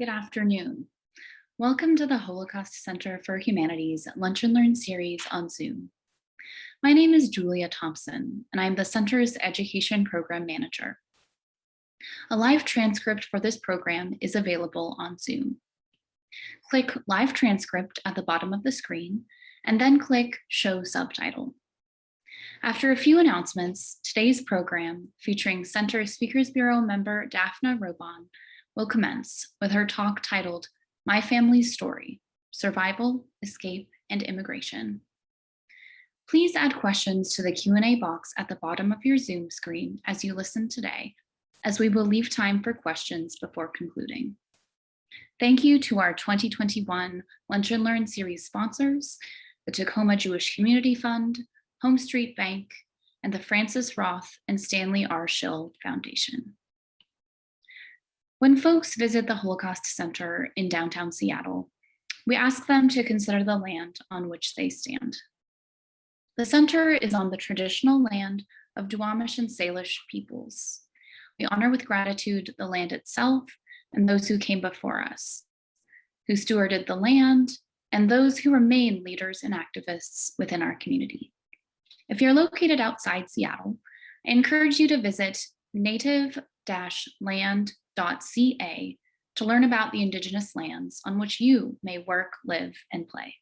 Good afternoon. Welcome to the Holocaust Center for Humanities Lunch and Learn series on Zoom. My name is Julia Thompson, and I'm the center's Education Program Manager. A live transcript for this program is available on Zoom. Click Live Transcript at the bottom of the screen, and then click Show Subtitle. After a few announcements, today's program, featuring Center Speakers Bureau member Daphna Robon, will commence with her talk titled My Family's Story: Survival, Escape, and Immigration. Please add questions to the Q&A box at the bottom of your Zoom screen as you listen today, as we will leave time for questions before concluding. Thank you to our 2021 Lunch and Learn series sponsors, the Tacoma Jewish Community Fund, Home Street Bank, and the Francis Roth and Stanley R. Schill Foundation. When folks visit the Holocaust Center in downtown Seattle, we ask them to consider the land on which they stand. The center is on the traditional land of Duwamish and Salish peoples. We honor with gratitude the land itself and those who came before us, who stewarded the land, and those who remain leaders and activists within our community. If you're located outside Seattle, I encourage you to visit native-land.ca to learn about the Indigenous lands on which you may work, live, and play.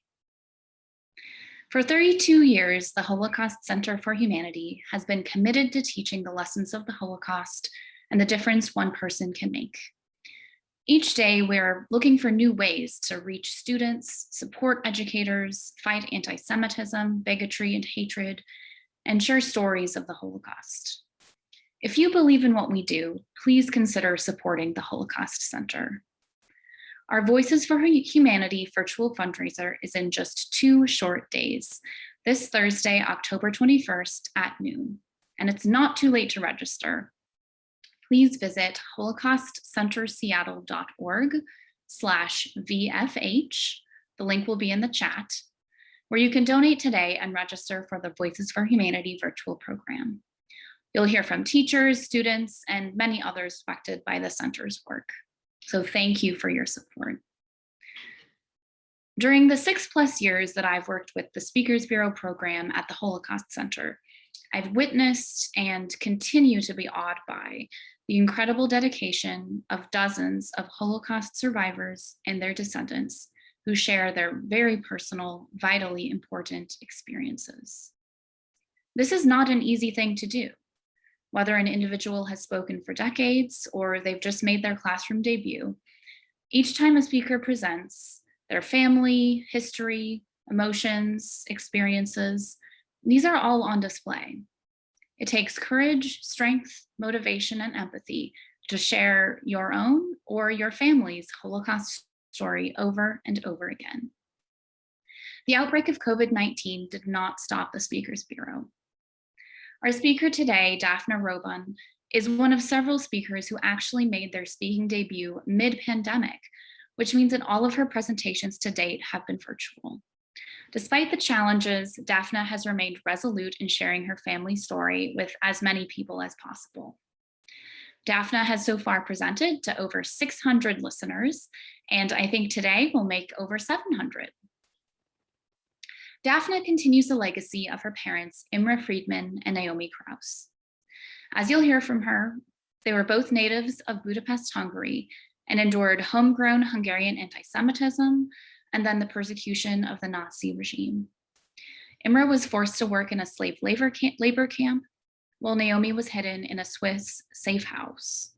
For 32 years, the Holocaust Center for Humanity has been committed to teaching the lessons of the Holocaust and the difference one person can make. Each day, we're looking for new ways to reach students, support educators, fight anti-Semitism, bigotry, and hatred, and share stories of the Holocaust. If you believe in what we do, please consider supporting the Holocaust Center. Our Voices for Humanity virtual fundraiser is in just 2 short days, this Thursday, October 21st at noon, and it's not too late to register. Please visit holocaustcenterseattle.org/VFH. The link will be in the chat, where you can donate today and register for the Voices for Humanity virtual program. You'll hear from teachers, students, and many others affected by the center's work. So thank you for your support. During the 6+ years that I've worked with the Speakers Bureau program at the Holocaust Center, I've witnessed and continue to be awed by the incredible dedication of dozens of Holocaust survivors and their descendants who share their very personal, vitally important experiences. This is not an easy thing to do. Whether an individual has spoken for decades or they've just made their classroom debut, each time a speaker presents, their family, history, emotions, experiences, these are all on display. It takes courage, strength, motivation, and empathy to share your own or your family's Holocaust story over and over again. The outbreak of COVID-19 did not stop the Speakers Bureau. Our speaker today, Daphna Robon, is one of several speakers who actually made their speaking debut mid-pandemic, which means that all of her presentations to date have been virtual. Despite the challenges, Daphna has remained resolute in sharing her family's story with as many people as possible. Daphna has so far presented to over 600 listeners, and I think today will make over 700. Daphna continues the legacy of her parents, Imre Friedmann and Naomi Kraus. As you'll hear from her, they were both natives of Budapest, Hungary, and endured homegrown Hungarian anti-Semitism and then the persecution of the Nazi regime. Imre was forced to work in a slave labor camp, while Naomi was hidden in a Swiss safe house.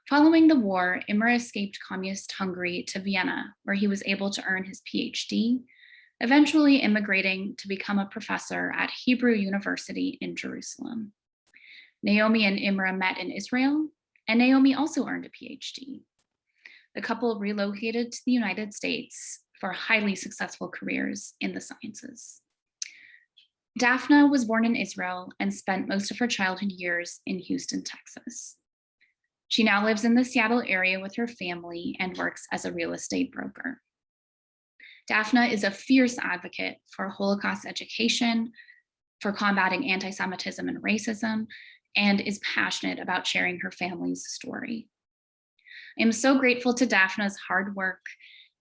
Following the war, Imre escaped communist Hungary to Vienna, where he was able to earn his Ph.D., eventually immigrating to become a professor at Hebrew University in Jerusalem. Naomi and Imre met in Israel, and Naomi also earned a Ph.D. The couple relocated to the United States for highly successful careers in the sciences. Daphna was born in Israel and spent most of her childhood years in Houston, Texas. She now lives in the Seattle area with her family and works as a real estate broker. Daphna is a fierce advocate for Holocaust education, for combating anti-Semitism and racism, and is passionate about sharing her family's story. I am so grateful to Daphna's hard work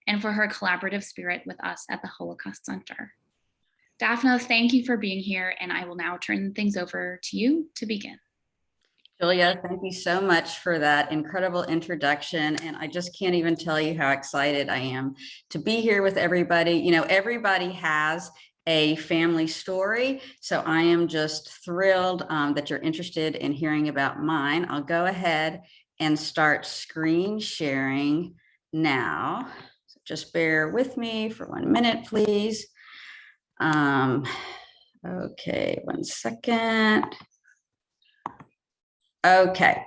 and for her collaborative spirit with us at the Holocaust Center. Daphna, thank you for being here, and I will now turn things over to you to begin. Julia, thank you so much for that incredible introduction. And I just can't even tell you how excited I am to be here with everybody. You know, everybody has a family story. So I am just thrilled that you're interested in hearing about mine. I'll go ahead and start screen sharing now. So just bear with me for 1 minute, please. Okay, 1 second. Okay,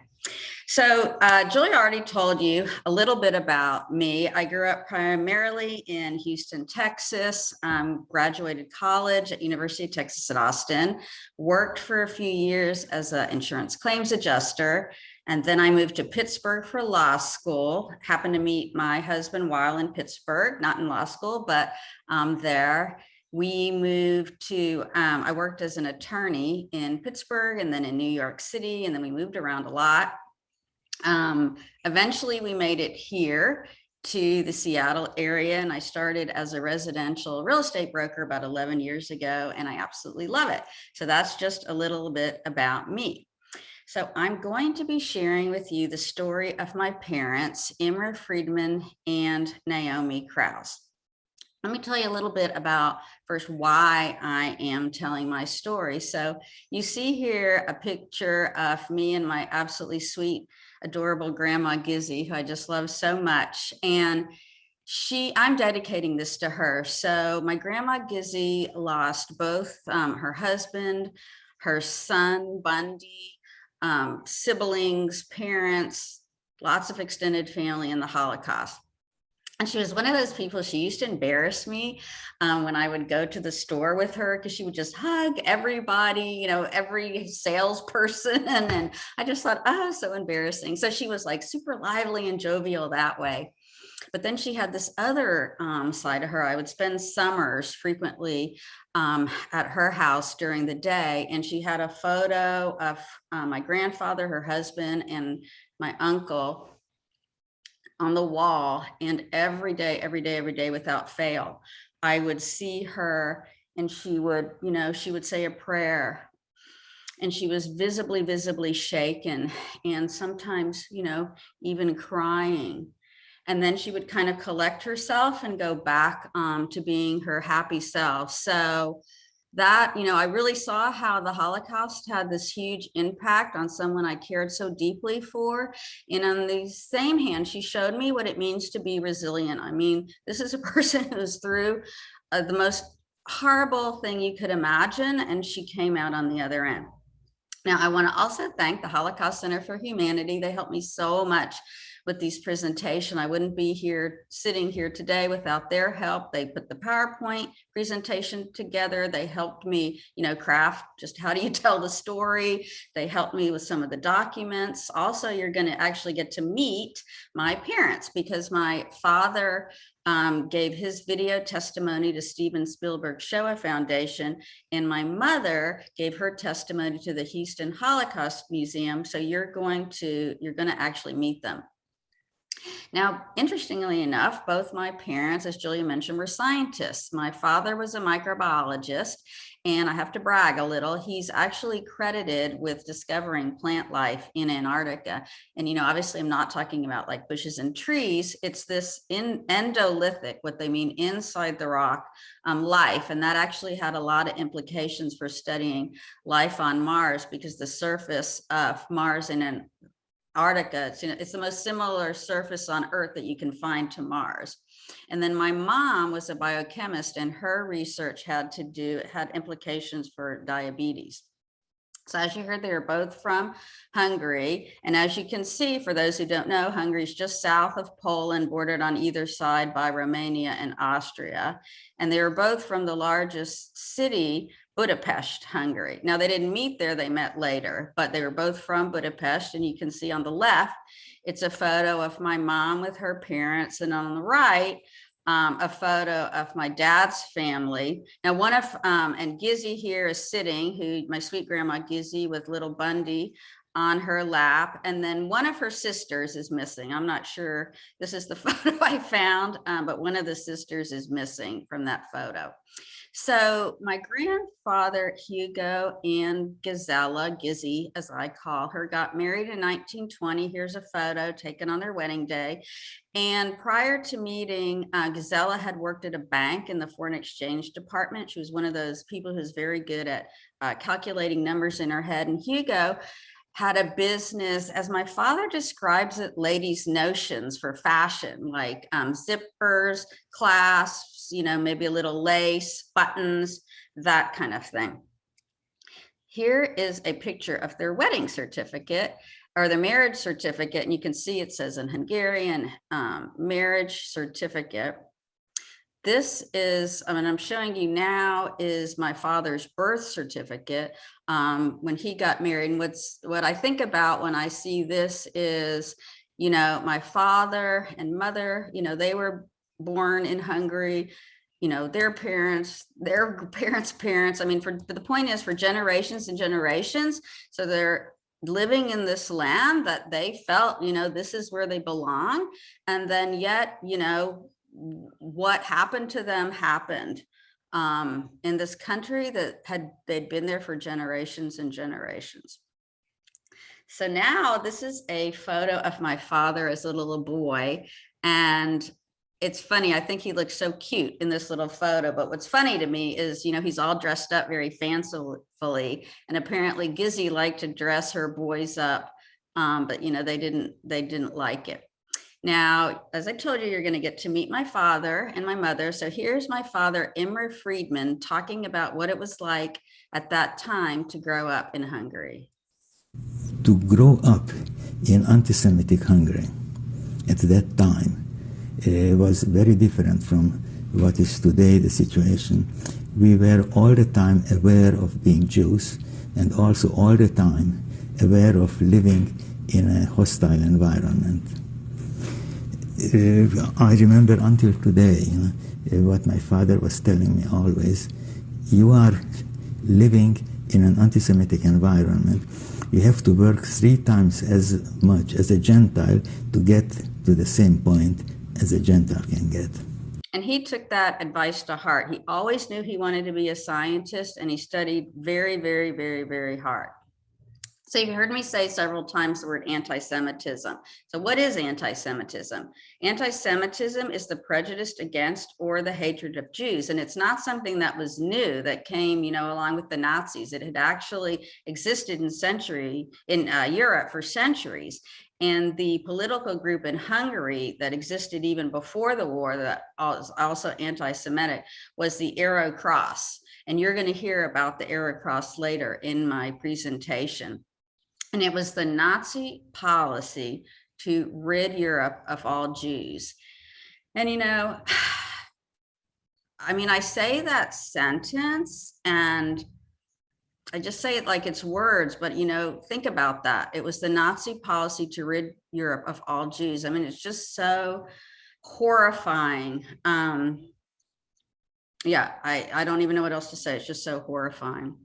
so Julia already told you a little bit about me. I grew up primarily in Houston, Texas, graduated college at University of Texas at Austin, worked for a few years as an insurance claims adjuster, and then I moved to Pittsburgh for law school. Happened to meet my husband while in Pittsburgh, not in law school, but there. We moved to, I worked as an attorney in Pittsburgh and then in New York City, and then we moved around a lot. Eventually we made it here to the Seattle area, and I started as a residential real estate broker about 11 years ago, and I absolutely love it. So that's just a little bit about me. So I'm going to be sharing with you the story of my parents, Imre Friedmann and Naomi Kraus. Let me tell you a little bit about first why I am telling my story. So you see here a picture of me and my absolutely sweet, adorable grandma Gizzy, who I just love so much. And I'm dedicating this to her. So my grandma Gizzy lost both her husband, her son Bundy, siblings, parents, lots of extended family in the Holocaust. And she was one of those people, she used to embarrass me when I would go to the store with her, because she would just hug everybody, you know, every salesperson. And I just thought, oh, so embarrassing. So she was like super lively and jovial that way. But then she had this other side of her. I would spend summers frequently at her house during the day. And she had a photo of my grandfather, her husband, and my uncle on the wall. And every day without fail, I would see her, and she would, you know, she would say a prayer, and she was visibly shaken, and sometimes, you know, even crying. And then she would kind of collect herself and go back to being her happy self. So that, you know, I really saw how the Holocaust had this huge impact on someone I cared so deeply for. And on the same hand, she showed me what it means to be resilient. I mean, this is a person who's through the most horrible thing you could imagine, and she came out on the other end. Now, I want to also thank the Holocaust Center for Humanity. They helped me so much with these presentations. I wouldn't be here sitting here today without their help. They put the PowerPoint presentation together. They helped me, you know, craft just how do you tell the story. They helped me with some of the documents. Also, you're going to actually get to meet my parents, because my father gave his video testimony to Steven Spielberg's Shoah Foundation, and my mother gave her testimony to the Houston Holocaust Museum. So you're going to actually meet them. Now, interestingly enough, both my parents, as Julia mentioned, were scientists. My father was a microbiologist, and I have to brag a little. He's actually credited with discovering plant life in Antarctica. And, you know, obviously I'm not talking about like bushes and trees. It's this endolithic, what they mean inside the rock, life. And that actually had a lot of implications for studying life on Mars, because the surface of Mars and Antarctica, it's the most similar surface on Earth that you can find to Mars. And then my mom was a biochemist, and her research had implications for diabetes. So as you heard, they were both from Hungary. And as you can see, for those who don't know, Hungary is just south of Poland, bordered on either side by Romania and Austria. And they were both from the largest city, Budapest, Hungary. Now, they didn't meet there, they met later, but they were both from Budapest. And you can see on the left, it's a photo of my mom with her parents. And on the right, a photo of my dad's family. Now, and Gizzy here is sitting, my sweet grandma Gizzy with little Bundy on her lap. And then one of her sisters is missing. I'm not sure. This is the photo I found, but one of the sisters is missing from that photo. So my grandfather, Hugo, and Gisela, Gizzy, as I call her, got married in 1920. Here's a photo taken on their wedding day. And prior to meeting, Gisela had worked at a bank in the foreign exchange department. She was one of those people who's very good at calculating numbers in her head. And Hugo had a business, as my father describes it, ladies' notions for fashion, like zippers, clasps, maybe a little lace, buttons, that kind of thing. Here is a picture of their wedding certificate or the marriage certificate. And you can see it says in Hungarian marriage certificate. This is, I'm showing you now is my father's birth certificate when he got married. And what I think about when I see this is, my father and mother, they were born in Hungary, their parents' parents. I mean, the point is for generations and generations. So they're living in this land that they felt, this is where they belong. And then yet, what happened to them happened in this country that they'd been there for generations and generations. So now this is a photo of my father as a little boy. And it's funny, I think he looks so cute in this little photo, but what's funny to me is, he's all dressed up very fancifully, and apparently Gizzy liked to dress her boys up, but they didn't like it. Now, as I told you, you're going to get to meet my father and my mother. So here's my father, Imre Friedmann, talking about what it was like at that time to grow up in Hungary. To grow up in anti-Semitic Hungary at that time was very different from what is today the situation. We were all the time aware of being Jews and also all the time aware of living in a hostile environment. I remember until today, what my father was telling me always: you are living in an anti-Semitic environment. You have to work 3 times as much as a Gentile to get to the same point as a Gentile can get. And he took that advice to heart. He always knew he wanted to be a scientist, and he studied very, very, very, very hard. So you've heard me say several times the word anti-Semitism. So what is anti-Semitism? Anti-Semitism is the prejudice against or the hatred of Jews. And it's not something that was new, that came, along with the Nazis. It had actually existed in Europe for centuries. And the political group in Hungary that existed even before the war, that was also anti-Semitic, was the Kraus. And you're going to hear about the Kraus later in my presentation. And it was the Nazi policy to rid Europe of all Jews. And, I say that sentence and I just say it like it's words, but, think about that. It was the Nazi policy to rid Europe of all Jews. It's just so horrifying. Yeah, I don't even know what else to say. It's just so horrifying.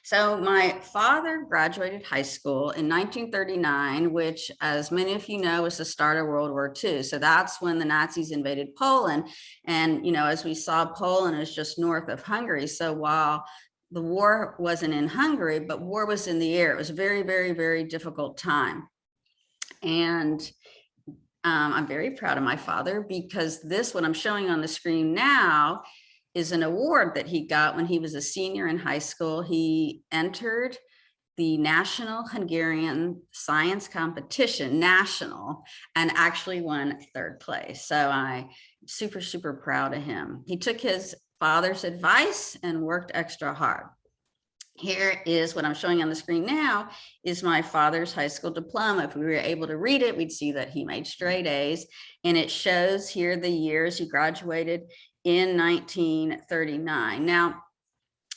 So my father graduated high school in 1939, which, as many of you know, was the start of World War II. So that's when the Nazis invaded Poland. And, as we saw, Poland is just north of Hungary. So while the war wasn't in Hungary, but war was in the air, it was a very, very, very difficult time. And I'm very proud of my father, because what I'm showing on the screen now is an award that he got when he was a senior in high school. He entered the National Hungarian Science Competition, and actually won 3rd place. So I'm super, super proud of him. He took his father's advice and worked extra hard. Here is what I'm showing on the screen now is my father's high school diploma. If we were able to read it, we'd see that he made straight A's, and it shows here the years he graduated in 1939. Now,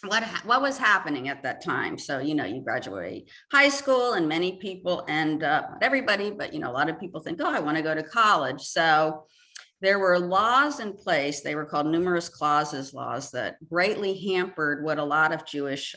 what was happening at that time? So, you graduate high school, and many people end up, not everybody, but, a lot of people think, oh, I want to go to college. So there were laws in place. They were called numerous clauses laws that greatly hampered what a lot of Jewish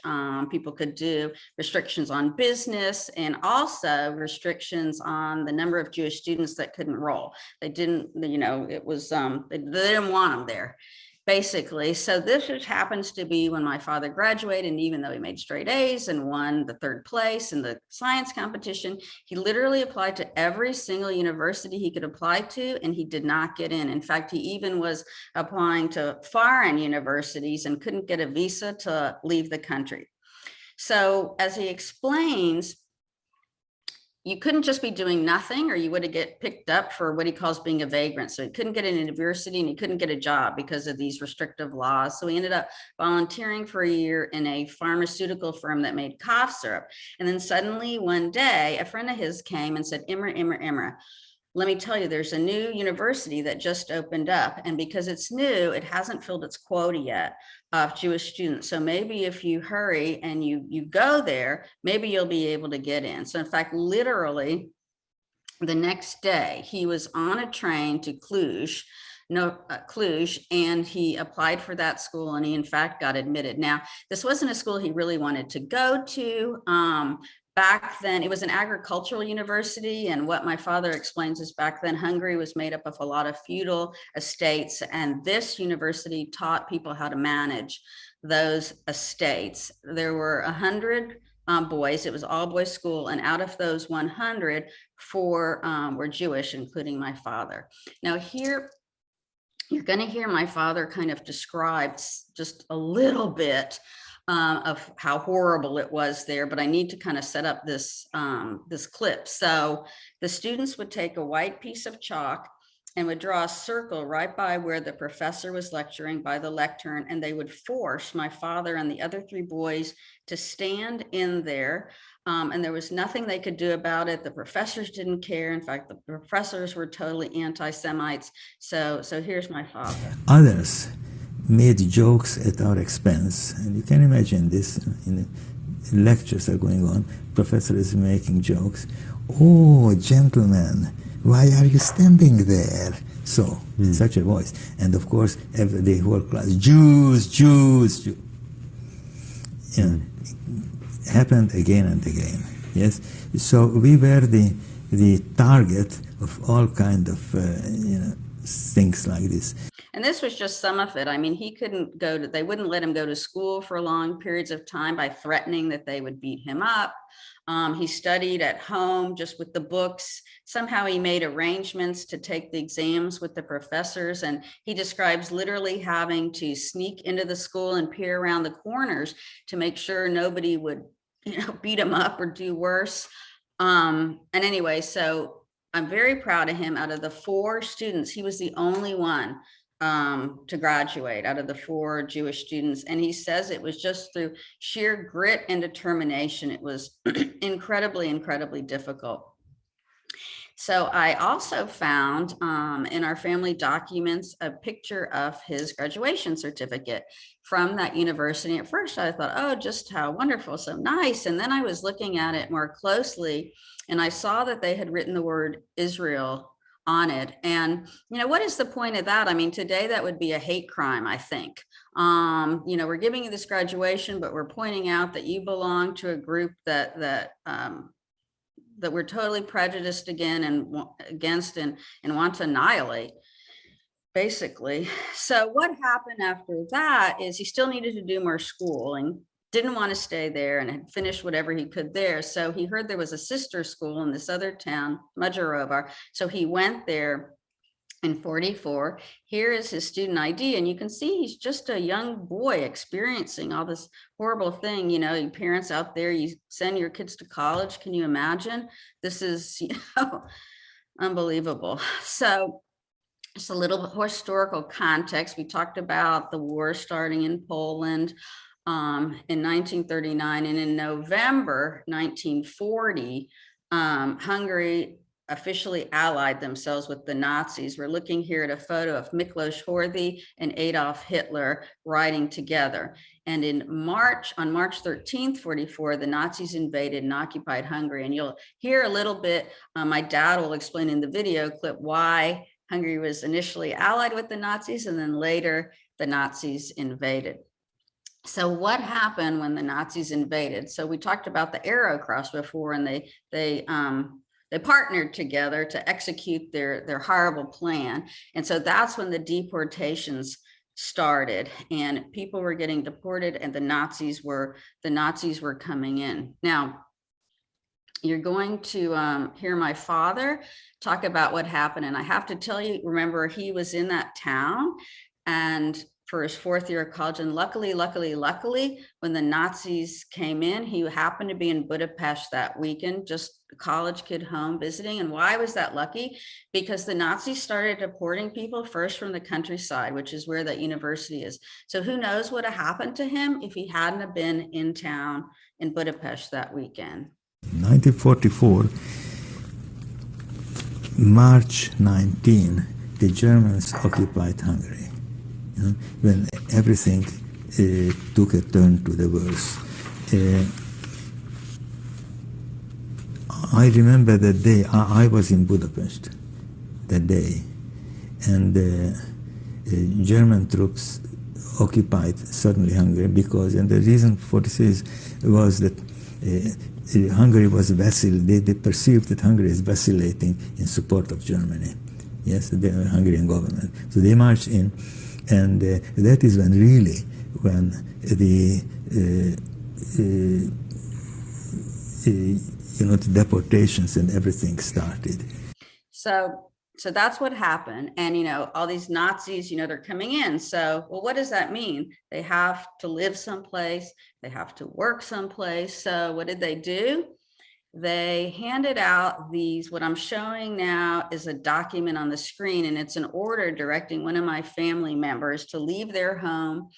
people could do, restrictions on business, and also restrictions on the number of Jewish students that could enroll. They didn't, you know, it was, they didn't want them there, basically. So this just happens to be when my father graduated, and even though he made straight A's and won the 3rd place in the science competition, he literally applied to every single university he could apply to, and he did not get in. In fact, he even was applying to foreign universities and couldn't get a visa to leave the country. So as he explains, you couldn't just be doing nothing, or you would have get picked up for what he calls being a vagrant. So he couldn't get an university and he couldn't get a job because of these restrictive laws. So he ended up volunteering for a year in a pharmaceutical firm that made cough syrup. And then suddenly one day, a friend of his came and said, Imre, let me tell you, there's a new university that just opened up. And because it's new, it hasn't filled its quota yet of Jewish students. So maybe if you hurry and you go there, maybe you'll be able to get in. So in fact, literally the next day, he was on a train to Cluj, and he applied for that school, and he in fact got admitted. Now, this wasn't a school he really wanted to go to. Back then, it was an agricultural university, and what my father explains is back then Hungary was made up of a lot of feudal estates, and this university taught people how to manage those estates. There were 100 boys. It was all boys school, and out of those 100, 4 were Jewish, including my father. Now here, you're going to hear my father kind of describe just a little bit of how horrible it was there, but I need to kind of set up this this clip. So the students would take a white piece of chalk and would draw a circle right by where the professor was lecturing, by the lectern, and they would force my father and the other 3 boys to stand in there. And there was nothing they could do about it. The professors didn't care. In fact, the professors were totally anti-Semites. So here's my father. Others made jokes at our expense, and you can imagine this in the lectures are going on, professor is making jokes. Oh, gentlemen, why are you standing there? So such a voice, and of course the whole class, Jews, Jews, Jews. You know, happened again and again. Yes, so we were the target of all kind of things like this. And this was just some of it. I mean, he couldn't go to, they wouldn't let him go to school for long periods of time by threatening that they would beat him up. He studied at home just with the books. Somehow he made arrangements to take the exams with the professors. And he describes literally having to sneak into the school and peer around the corners to make sure nobody would, beat him up or do worse. And anyway, so I'm very proud of him. Out of the 4 students, he was the only one to graduate out of the 4 Jewish students. And he says it was just through sheer grit and determination. It was incredibly, incredibly difficult. So I also found in our family documents a picture of his graduation certificate from that university. At first I thought, oh, just how wonderful, so nice. And then I was looking at it more closely, and I saw that they had written the word Israel on it. And, what is the point of that? I mean, today that would be a hate crime, I think. We're giving you this graduation, but we're pointing out that you belong to a group that we're totally prejudiced against and want to annihilate, basically. So what happened after that is he still needed to do more schooling, didn't want to stay there, and had finished whatever he could there. So he heard there was a sister school in this other town, Magyarovar. So he went there in 44. Here is his student ID, and you can see he's just a young boy experiencing all this horrible thing. Your parents out there, you send your kids to college. Can you imagine? This is unbelievable. So just a little historical context. We talked about the war starting in Poland in 1939, and in November 1940, Hungary officially allied themselves with the Nazis. We're looking here at a photo of Miklos Horthy and Adolf Hitler riding together. And on March 13th, 44, the Nazis invaded and occupied Hungary. And you'll hear a little bit, my dad will explain in the video clip why Hungary was initially allied with the Nazis, and then later the Nazis invaded. So what happened when the Nazis invaded? So we talked about the Arrow Cross before, and they partnered together to execute their horrible plan. And so that's when the deportations started, and people were getting deported, and the Nazis were coming in. Now, you're going to hear my father talk about what happened. And I have to tell you, remember, he was in that town and for his 4th year of college. And luckily, when the Nazis came in, he happened to be in Budapest that weekend, just a college kid home visiting. And why was that lucky? Because the Nazis started deporting people first from the countryside, which is where that university is. So who knows what had happened to him if he hadn't have been in town in Budapest that weekend. 1944, March 19, the Germans occupied Hungary. You know, when everything took a turn to the worse. I remember that day, I was in Budapest that day, and German troops occupied suddenly Hungary because, and the reason for this was that Hungary was they perceived that Hungary is vacillating in support of Germany. Yes, the Hungarian government. So they marched in, and that is when the the deportations and everything started. So that's what happened. And, all these Nazis, they're coming in. So, well, what does that mean? They have to live someplace. They have to work someplace. So what did they do? They handed out these, what I'm showing now is a document on the screen, and it's an order directing one of my family members to leave their home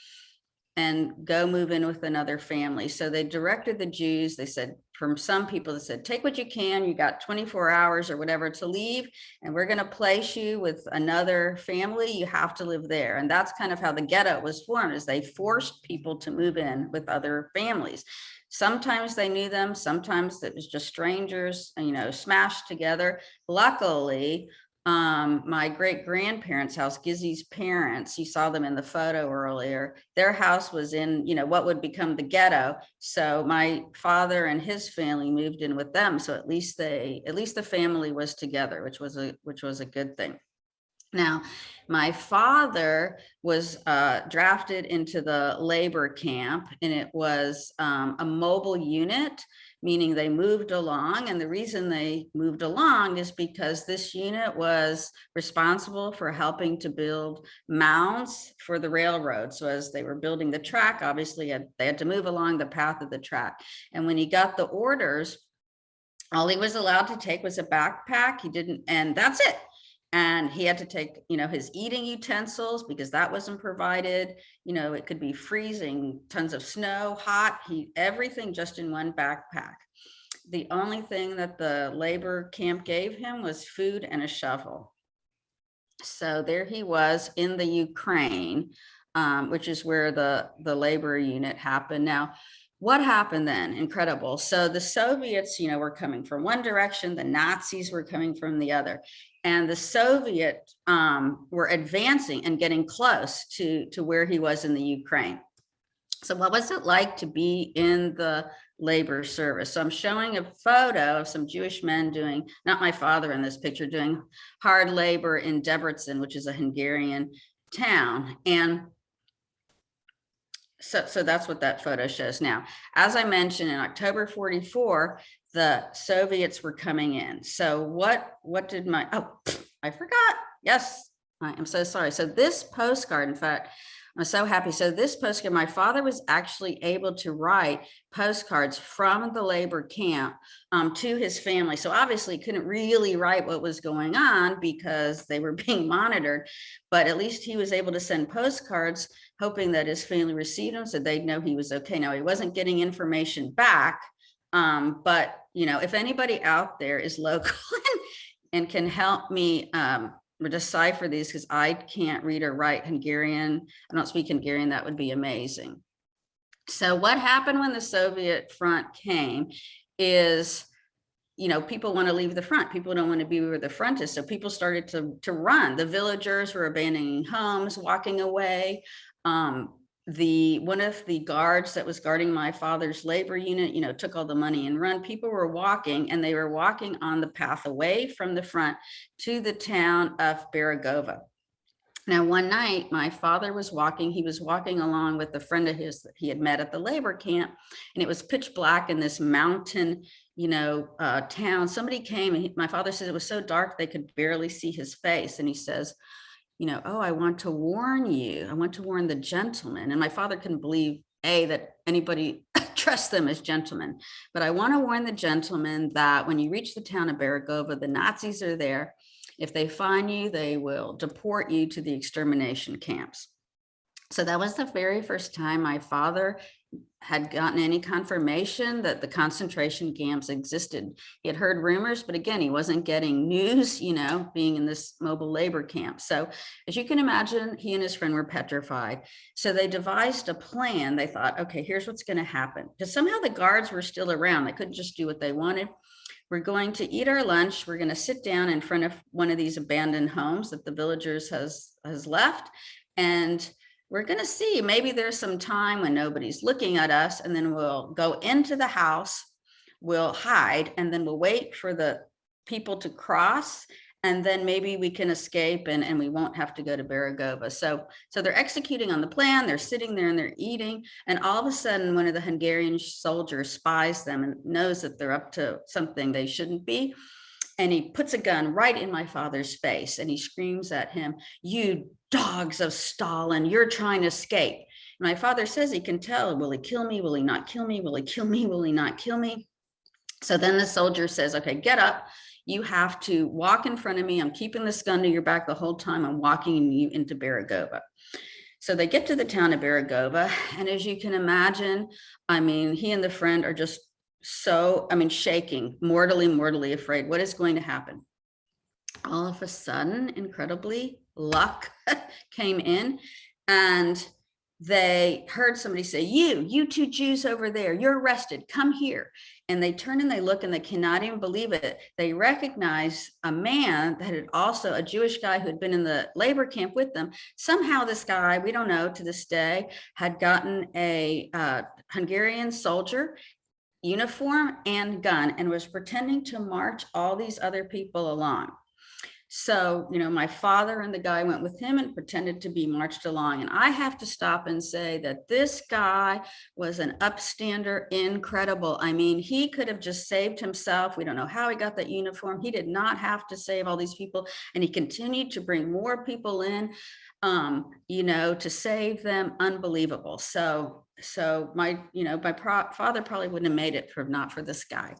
and go move in with another family. So they directed the Jews, they said, from some people, they said, take what you can, you got 24 hours or whatever to leave, and we're gonna place you with another family, you have to live there. And that's kind of how the ghetto was formed, is they forced people to move in with other families. Sometimes they knew them, sometimes it was just strangers, smashed together. Luckily, my great-grandparents' house, Gizzy's parents, you saw them in the photo earlier, their house was in, what would become the ghetto. So my father and his family moved in with them. So at least the family was together, which was a good thing. Now, my father was drafted into the labor camp, and it was a mobile unit, meaning they moved along. And the reason they moved along is because this unit was responsible for helping to build mounds for the railroad. So as they were building the track, obviously they had to move along the path of the track. And when he got the orders, all he was allowed to take was a backpack. And that's it. And he had to take, his eating utensils, because that wasn't provided. It could be freezing, tons of snow, hot, everything just in one backpack. The only thing that the labor camp gave him was food and a shovel. So there he was in the Ukraine, which is where the labor unit happened. Now, what happened then? Incredible. So the Soviets, were coming from one direction, the Nazis were coming from the other. And the Soviets were advancing and getting close to where he was in the Ukraine. So what was it like to be in the labor service? So I'm showing a photo of some Jewish men doing, not my father in this picture, doing hard labor in Debrecen, which is a Hungarian town. And so that's what that photo shows. Now, as I mentioned, in October 44, the Soviets were coming in. So what did I forgot. Yes, I am so sorry. So this postcard, in fact, I'm so happy. So this postcard, my father was actually able to write postcards from the labor camp to his family. So obviously couldn't really write what was going on because they were being monitored, but at least he was able to send postcards, hoping that his family received them so they'd know he was okay. Now, he wasn't getting information back, but if anybody out there is local and can help me decipher these, because I can't read or write Hungarian, I don't speak Hungarian, that would be amazing. So what happened when the Soviet front came is people want to leave the front. People don't want to be where the front is. So people started to run. The villagers were abandoning homes, walking away. One of the guards that was guarding my father's labor unit, took all the money and run. People were walking, and they were walking on the path away from the front to the town of Berigova. Now, one night, my father was walking. He was walking along with a friend of his that he had met at the labor camp, and it was pitch black in this mountain, town. Somebody came, and my father said it was so dark they could barely see his face. And he says, oh, I want to warn you. I want to warn the gentleman. And my father couldn't believe, that anybody trusts them as gentlemen. But I want to warn the gentleman that when you reach the town of Berigova, the Nazis are there. If they find you, they will deport you to the extermination camps. So that was the very first time my father had gotten any confirmation that the concentration camps existed. He had heard rumors, but again, he wasn't getting news, being in this mobile labor camp. So as you can imagine, he and his friend were petrified. So they devised a plan. They thought, okay, here's what's going to happen. Because somehow the guards were still around. They couldn't just do what they wanted. We're going to eat our lunch. We're going to sit down in front of one of these abandoned homes that the villagers has left. And we're going to see, maybe there's some time when nobody's looking at us, and then we'll go into the house, we'll hide, and then we'll wait for the people to cross. And then maybe we can escape and we won't have to go to Berigova. So they're executing on the plan. They're sitting there and they're eating. And all of a sudden, one of the Hungarian soldiers spies them and knows that they're up to something they shouldn't be. And he puts a gun right in my father's face and he screams at him, "You dogs of Stalin, you're trying to escape." And my father says he can tell, will he kill me? Will he not kill me? Will he kill me? Will he not kill me? So then the soldier says, okay, get up. You have to walk in front of me. I'm keeping this gun to your back the whole time. I'm walking you into Berigova. So they get to the town of Berigova. And as you can imagine, he and the friend are just shaking, mortally afraid. What is going to happen? All of a sudden, incredibly, luck came in, and they heard somebody say, you two Jews over there, you're arrested, come here. And they turn and they look and they cannot even believe it. They recognize a man that had also, a Jewish guy who had been in the labor camp with them. Somehow this guy, we don't know to this day, had gotten a Hungarian soldier uniform and gun and was pretending to march all these other people along. So, my father and the guy went with him and pretended to be marched along. And I have to stop and say that this guy was an upstander, incredible. He could have just saved himself. We don't know how he got that uniform. He did not have to save all these people. And he continued to bring more people in, to save them. Unbelievable. So my father probably wouldn't have made it not for this guy.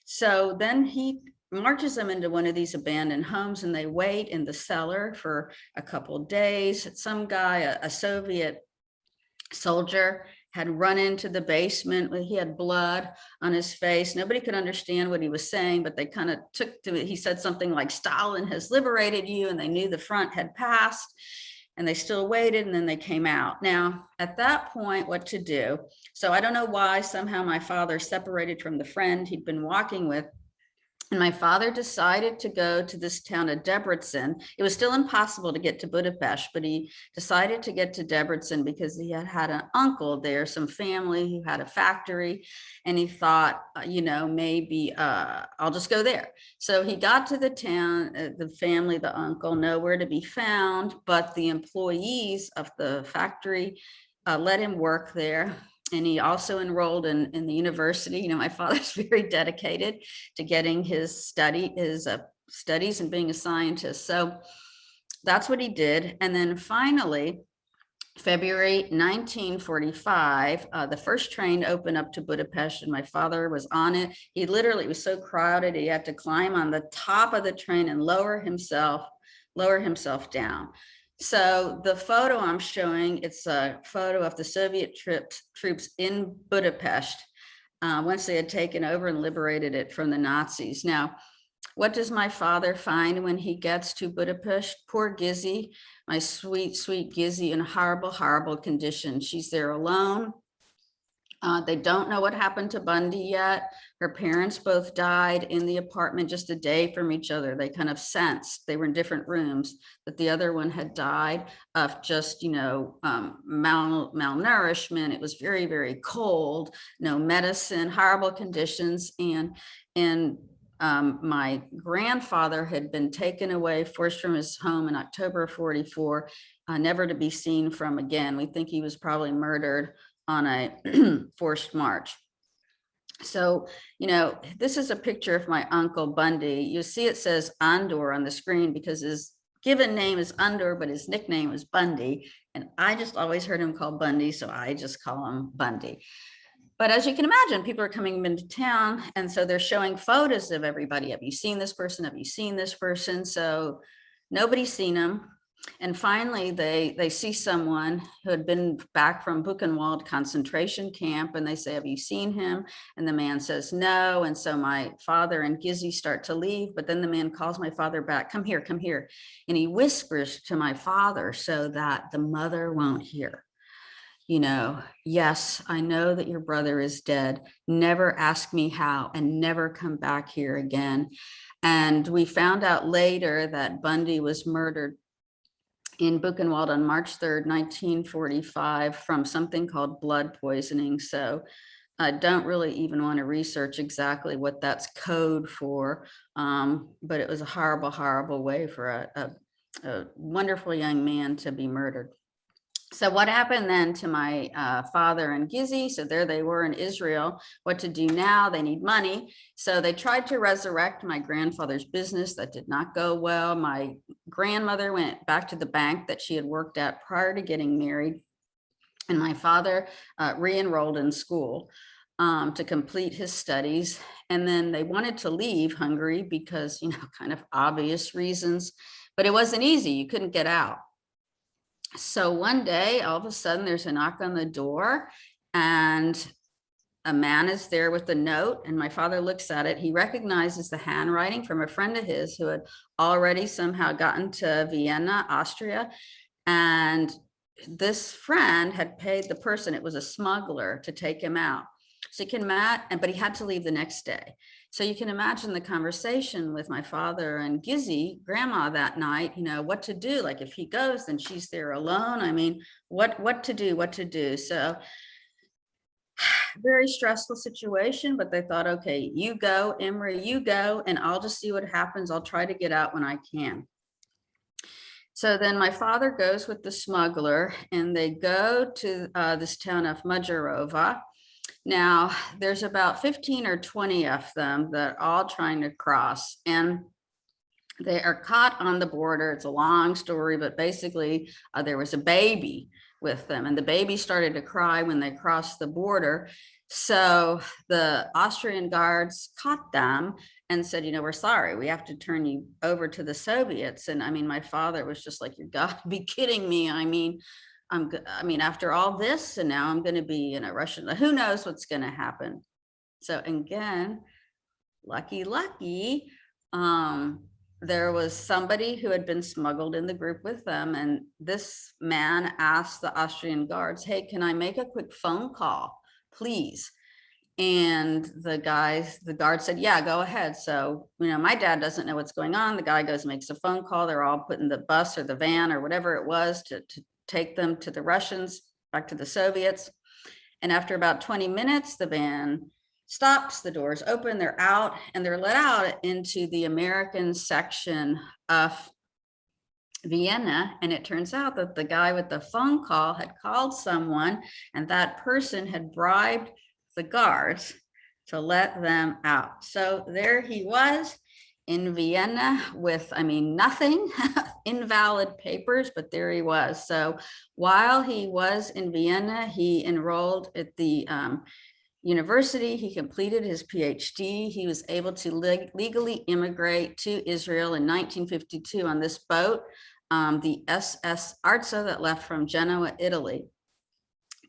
So then he marches them into one of these abandoned homes, and they wait in the cellar for a couple of days. Some guy, a Soviet soldier, had run into the basement. He had blood on his face. Nobody could understand what he was saying, but they kind of took to it. He said something like, "Stalin has liberated you," and they knew the front had passed, and they still waited, and then they came out. Now, at that point, what to do? So I don't know why somehow my father separated from the friend he'd been walking with. And my father decided to go to this town of Debrecen. It was still impossible to get to Budapest, but he decided to get to Debrecen because he had an uncle there, some family who had a factory. And he thought, maybe I'll just go there. So he got to the town, the family, the uncle, nowhere to be found, but the employees of the factory let him work there. And he also enrolled in the university. My father's very dedicated to getting his studies and being a scientist. So that's what he did. And then finally, February 1945, the first train opened up to Budapest, and my father was on it. It was so crowded, he had to climb on the top of the train and lower himself down. So the photo I'm showing, it's a photo of the Soviet troops in Budapest once they had taken over and liberated it from the Nazis. Now, what does my father find when he gets to Budapest? Poor Gizzy, my sweet, sweet Gizzy, in horrible, horrible condition. She's there alone. They don't know what happened to Bundy yet. Her parents both died in the apartment just a day from each other. They kind of sensed, they were in different rooms, that the other one had died of just, malnourishment. It was very, very cold, no medicine, horrible conditions. And my grandfather had been taken away, forced from his home in October of 44, never to be seen from again. We think he was probably murdered on a forced march. So, this is a picture of my uncle Bundy. You see it says Andor on the screen because his given name is Andor, but his nickname was Bundy. And I just always heard him called Bundy, so I just call him Bundy. But as you can imagine, people are coming into town, and so they're showing photos of everybody. Have you seen this person? Have you seen this person? So nobody's seen him. And finally, they see someone who had been back from Buchenwald concentration camp, and they say, have you seen him? And the man says no. And so my father and Gizzy start to leave, but then the man calls my father back, come here, come here. And he whispers to my father so that the mother won't hear. Yes, I know that your brother is dead. Never ask me how, and never come back here again. And we found out later that Bundy was murdered in Buchenwald on March 3rd, 1945 from something called blood poisoning. So I don't really even want to research exactly what that's code for, but it was a horrible, horrible way for a wonderful young man to be murdered. So what happened then to my father and Gizzy? So there they were in Israel. What to do now? They need money. So they tried to resurrect my grandfather's business. That did not go well. My grandmother went back to the bank that she had worked at prior to getting married. And my father re-enrolled in school to complete his studies. And then they wanted to leave Hungary because, kind of obvious reasons, but it wasn't easy. You couldn't get out. So one day, all of a sudden, there's a knock on the door, and a man is there with a note, and my father looks at it. He recognizes the handwriting from a friend of his who had already somehow gotten to Vienna, Austria, and this friend had paid the person, it was a smuggler, to take him out. So you can imagine, but he had to leave the next day. So you can imagine the conversation with my father and Gizzy, grandma, that night, what to do. Like if he goes, then she's there alone. I mean, what to do. So very stressful situation, but they thought, okay, you go, Imre, you go, and I'll just see what happens. I'll try to get out when I can. So then my father goes with the smuggler, and they go to this town of Magyarova. Now, there's about 15 or 20 of them that are all trying to cross, and they are caught on the border. It's a long story, but basically there was a baby with them, and the baby started to cry when they crossed the border. So the Austrian guards caught them and said, we're sorry, we have to turn you over to the Soviets. And I mean, my father was just like, you got to be kidding me. I mean, after all this, and now I'm going to be in a Russian, who knows what's going to happen. So again, lucky, there was somebody who had been smuggled in the group with them. And this man asked the Austrian guards, hey, can I make a quick phone call, please? And the guard said, yeah, go ahead. So, my dad doesn't know what's going on. The guy goes, makes a phone call. They're all put in the bus or the van or whatever it was to take them to the Russians, back to the Soviets. And after about 20 minutes, the van stops, the doors open, they're out, and they're let out into the American section of Vienna. And it turns out that the guy with the phone call had called someone, and that person had bribed the guards to let them out. So there he was in Vienna with, nothing, invalid papers, but there he was. So while he was in Vienna, he enrolled at the university. He completed his Ph.D. He was able to legally immigrate to Israel in 1952 on this boat, the SS Arza, that left from Genoa, Italy,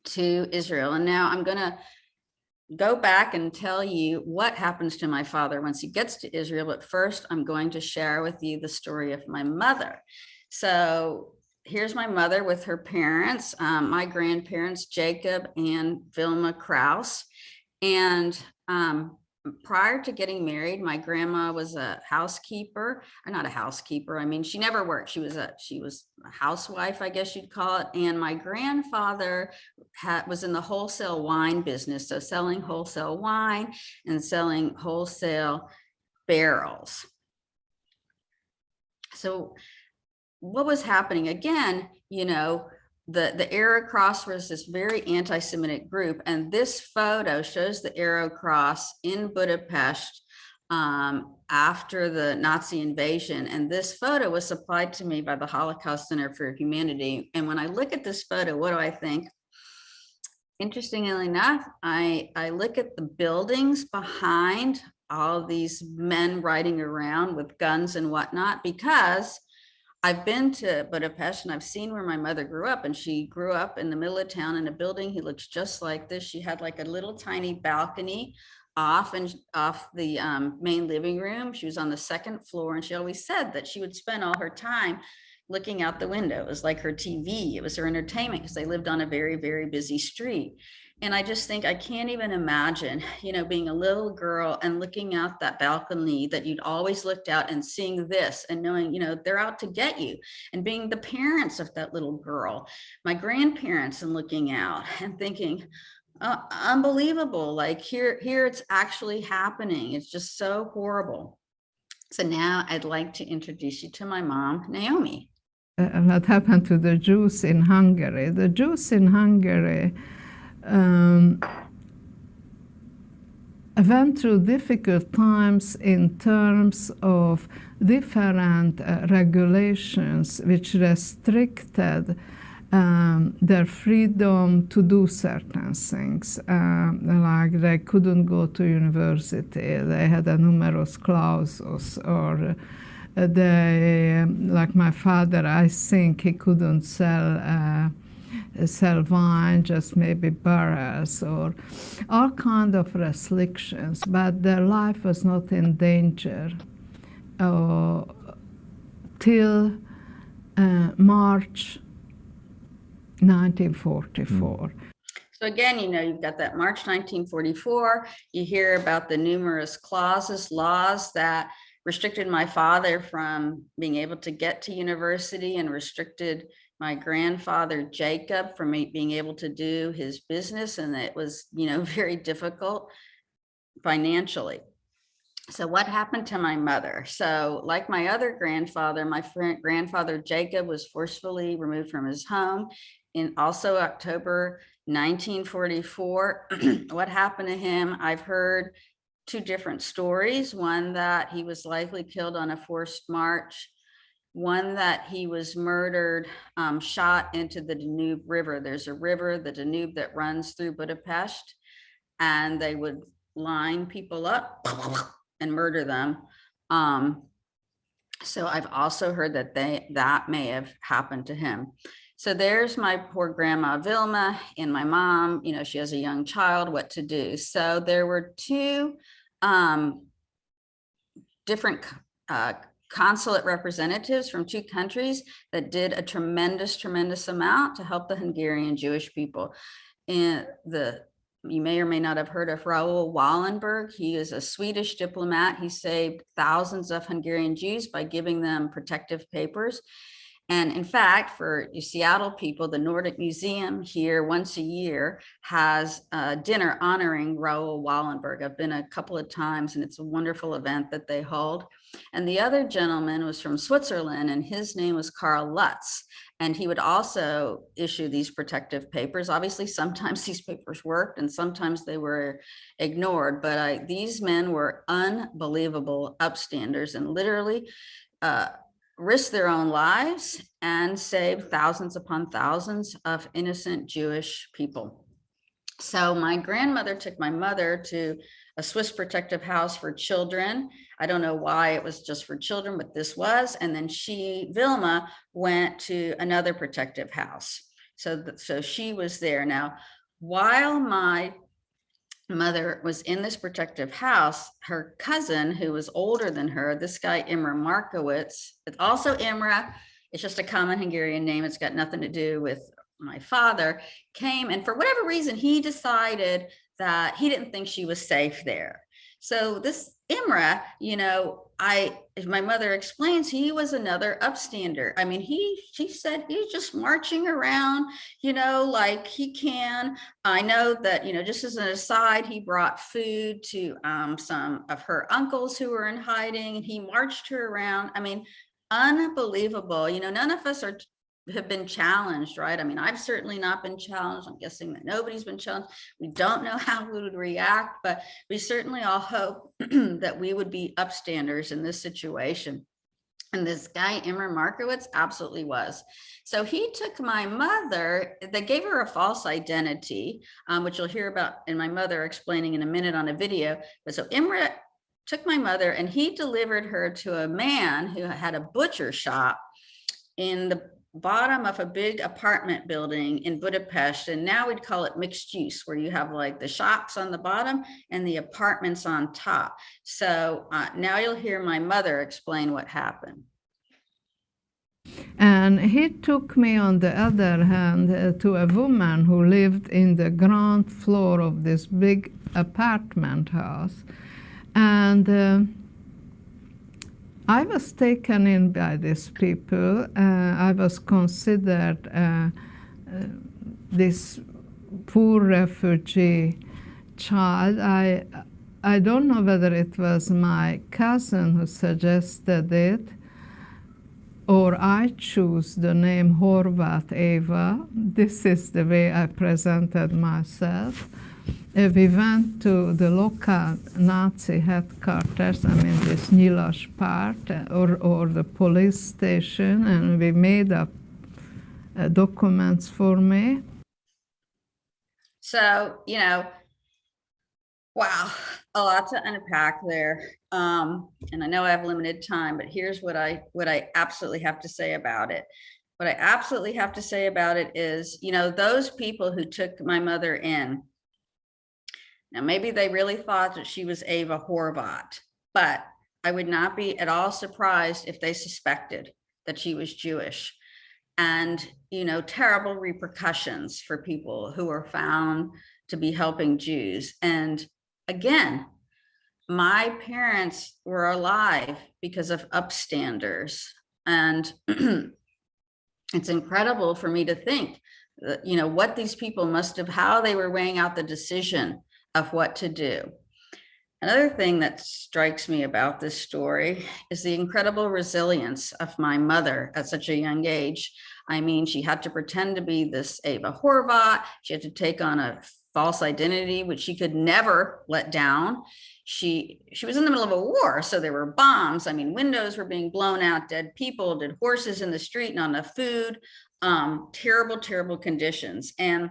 to Israel. And now I'm going to go back and tell you what happens to my father once he gets to Israel. But first, I'm going to share with you the story of my mother. So here's my mother with her parents, my grandparents, Jacob and Vilma Kraus. And prior to getting married, my grandma was a housekeeper, or not a housekeeper. I mean, she never worked. She was a housewife, I guess you'd call it. And my grandfather was in the wholesale wine business. So selling wholesale wine and selling wholesale barrels. So what was happening again, you know, the Arrow Cross was this very anti-Semitic group, and this photo shows the Arrow Cross in Budapest after the Nazi invasion. And this photo was supplied to me by the Holocaust Center for Humanity. And when I look at this photo, what do I think? Interestingly enough, I look at the buildings behind all these men riding around with guns and whatnot, because I've been to Budapest and I've seen where my mother grew up, and she grew up in the middle of town in a building. He looks just like this. She had like a little tiny balcony off the main living room. She was on the second floor, and she always said that she would spend all her time looking out the window. It was like her TV. It was her entertainment, because they lived on a very, very busy street. And I just think, I can't even imagine, you know, being a little girl and looking out that balcony that you'd always looked out and seeing this and knowing, you know, they're out to get you, and being the parents of that little girl, my grandparents, and looking out and thinking, unbelievable, like here it's actually happening. It's just so horrible. So now I'd like to introduce you to my mom, Naomi. What happened to the Jews in Hungary? The Jews in Hungary went through difficult times in terms of different regulations which restricted their freedom to do certain things. Like they couldn't go to university, they had a numerus clausus, or they, like my father, I think he couldn't sell wine, just maybe barrels, or all kind of restrictions, but their life was not in danger till March 1944. So again, you know, you've got that March 1944, you hear about the numerous clauses, laws that restricted my father from being able to get to university, and restricted my grandfather Jacob from being able to do his business, and it was, you know, very difficult financially. So what happened to my mother? So like my other grandfather, my grandfather Jacob was forcefully removed from his home in also October 1944. What happened to him? I've heard two different stories. One that he was likely killed on a forced march. One that he was murdered, shot into the Danube River. There's a river, the Danube, that runs through Budapest, and they would line people up and murder them. So I've also heard that that may have happened to him. So there's my poor grandma Vilma, and my mom, you know, she has a young child, what to do. So there were two different consulate representatives from two countries that did a tremendous amount to help the Hungarian Jewish people. And you may or may not have heard of Raoul Wallenberg. He is a Swedish diplomat. He saved thousands of Hungarian Jews by giving them protective papers. And in fact, for you Seattle people, the Nordic Museum here once a year has a dinner honoring Raoul Wallenberg. I've been a couple of times, and it's a wonderful event that they hold. And the other gentleman was from Switzerland, and his name was Karl Lutz. And he would also issue these protective papers. Obviously, sometimes these papers worked and sometimes they were ignored, but these men were unbelievable upstanders, and literally risked their own lives and saved thousands upon thousands of innocent Jewish people. So my grandmother took my mother to a Swiss protective house for children. I don't know why it was just for children, but this was. And then Vilma, went to another protective house. So she was there. Now, while my mother was in this protective house, her cousin, who was older than her, this guy Imre Markowitz, also Imre it's just a common Hungarian name. It's got nothing to do with my father, came, and for whatever reason, he decided that he didn't think she was safe there. So this Imre, as my mother explains, he was another upstander. I mean, she said he's just marching around, like he can. I know that, just as an aside, he brought food to some of her uncles who were in hiding, and he marched her around. I mean, unbelievable. None of us have been challenged, right? I mean, I've certainly not been challenged. I'm guessing that nobody's been challenged. We don't know how we would react, but we certainly all hope that we would be upstanders in this situation. And this guy, Imre Markowitz, absolutely was. So he took my mother, they gave her a false identity, which you'll hear about in my mother explaining in a minute on a video. But so Imre took my mother and he delivered her to a man who had a butcher shop in the bottom of a big apartment building in Budapest. And now we'd call it mixed use, where you have like the shops on the bottom and the apartments on top. So now you'll hear my mother explain what happened. And he took me, on the other hand, to a woman who lived in the ground floor of this big apartment house. And I was taken in by these people. I was considered this poor refugee child. I don't know whether it was my cousin who suggested it, or I choose the name Horvat Eva. This is the way I presented myself. We went to the local Nazi headquarters, this Nyilas part, or the police station, and we made up documents for me. So, wow, a lot to unpack there. And I know I have limited time, but here's what I absolutely have to say about it. What I absolutely have to say about it is, those people who took my mother in, now, maybe they really thought that she was Eva Horvat, but I would not be at all surprised if they suspected that she was Jewish. And, terrible repercussions for people who are found to be helping Jews. And again, my parents were alive because of upstanders. And it's incredible for me to think that, what these people must have, how they were weighing out the decision of what to do. Another thing that strikes me about this story is the incredible resilience of my mother at such a young age. I mean, she had to pretend to be this Eva Horvat. She had to take on a false identity, which she could never let down. She was in the middle of a war, so there were bombs. I mean, windows were being blown out, dead people, dead horses in the street, not enough food, terrible, terrible conditions. And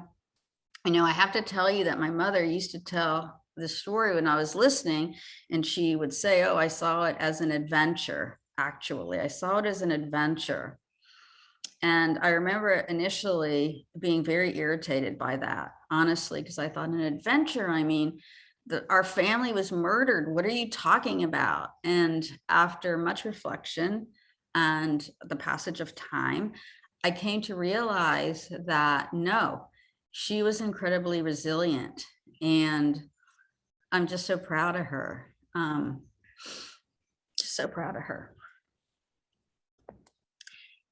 I have to tell you that my mother used to tell this story when I was listening, and she would say, oh, I saw it as an adventure. Actually, I saw it as an adventure. And I remember initially being very irritated by that, honestly, because I thought, an adventure, our family was murdered. What are you talking about? And after much reflection and the passage of time, I came to realize that no, she was incredibly resilient, and I'm just so proud of her. Just so proud of her.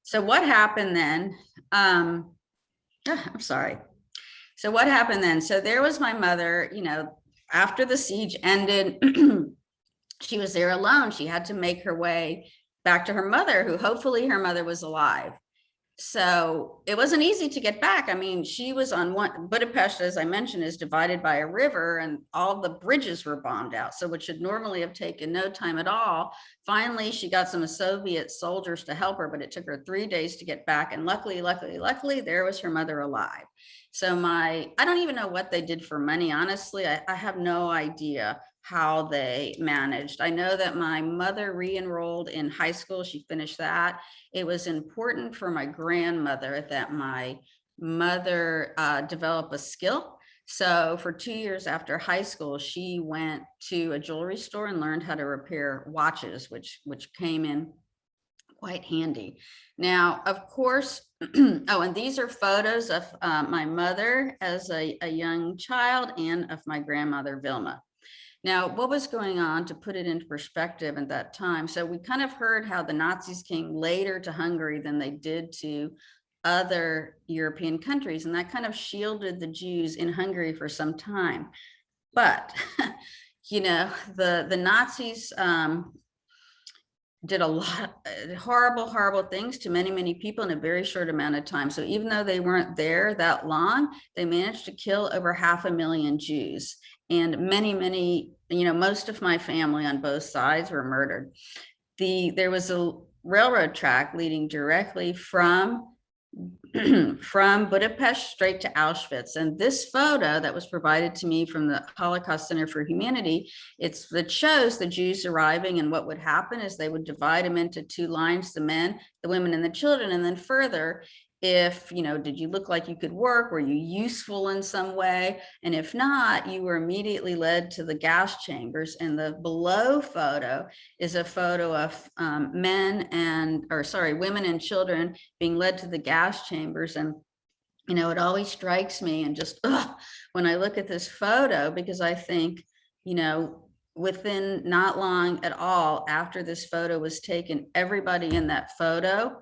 So what happened then? I'm sorry. So what happened then? So there was my mother, after the siege ended, she was there alone. She had to make her way back to her mother, who hopefully her mother was alive. So it wasn't easy to get back. She was on Budapest, as I mentioned, is divided by a river, and all the bridges were bombed out. So which should normally have taken no time at all. Finally, she got some Soviet soldiers to help her, but it took her 3 days to get back. And luckily, there was her mother alive. So I don't even know what they did for money. Honestly, I have no idea how they managed. I know that my mother re-enrolled in high school. She finished that. It was important for my grandmother that my mother develop a skill. So for 2 years after high school, she went to a jewelry store and learned how to repair watches, which came in quite handy. Now, of course, oh, and these are photos of my mother as a young child and of my grandmother, Vilma. Now, what was going on, to put it into perspective at that time? So we kind of heard how the Nazis came later to Hungary than they did to other European countries, and that kind of shielded the Jews in Hungary for some time. But, you know, the Nazis did a lot of horrible things to many people in a very short amount of time. So even though they weren't there that long, they managed to kill over 500,000 Jews. And many, you know, most of my family on both sides were murdered. There was a railroad track leading directly from Budapest straight to Auschwitz. And this photo that was provided to me from the Holocaust Center for Humanity, it shows the Jews arriving, and what would happen is they would divide them into two lines, the men, the women, and the children. And then further, if, you know, did you look like you could work? Were you useful in some way? And if not, you were immediately led to the gas chambers. And the below photo is a photo of women and children being led to the gas chambers. And, you know, it always strikes me, and just when I look at this photo, because I think, you know, within not long at all after this photo was taken, everybody in that photo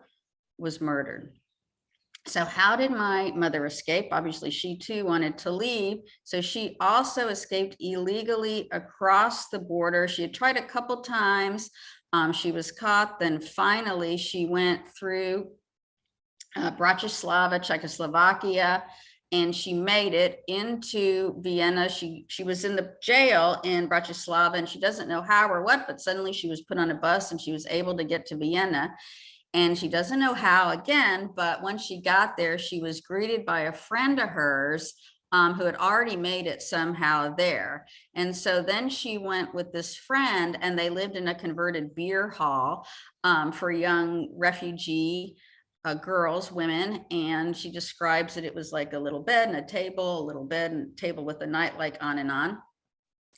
was murdered. So how did my mother escape? Obviously, she too wanted to leave. So she also escaped illegally across the border. She had tried a couple times. She was caught. Then finally, she went through Bratislava, Czechoslovakia, and she made it into Vienna. She was in the jail in Bratislava, and she doesn't know how or what, but suddenly she was put on a bus and she was able to get to Vienna. And she doesn't know how again, but when she got there, she was greeted by a friend of hers who had already made it somehow there. And so then she went with this friend, and they lived in a converted beer hall for young refugee girls, women. And she describes it was like a little bed and a table, a little bed and a table with a nightlight on and on.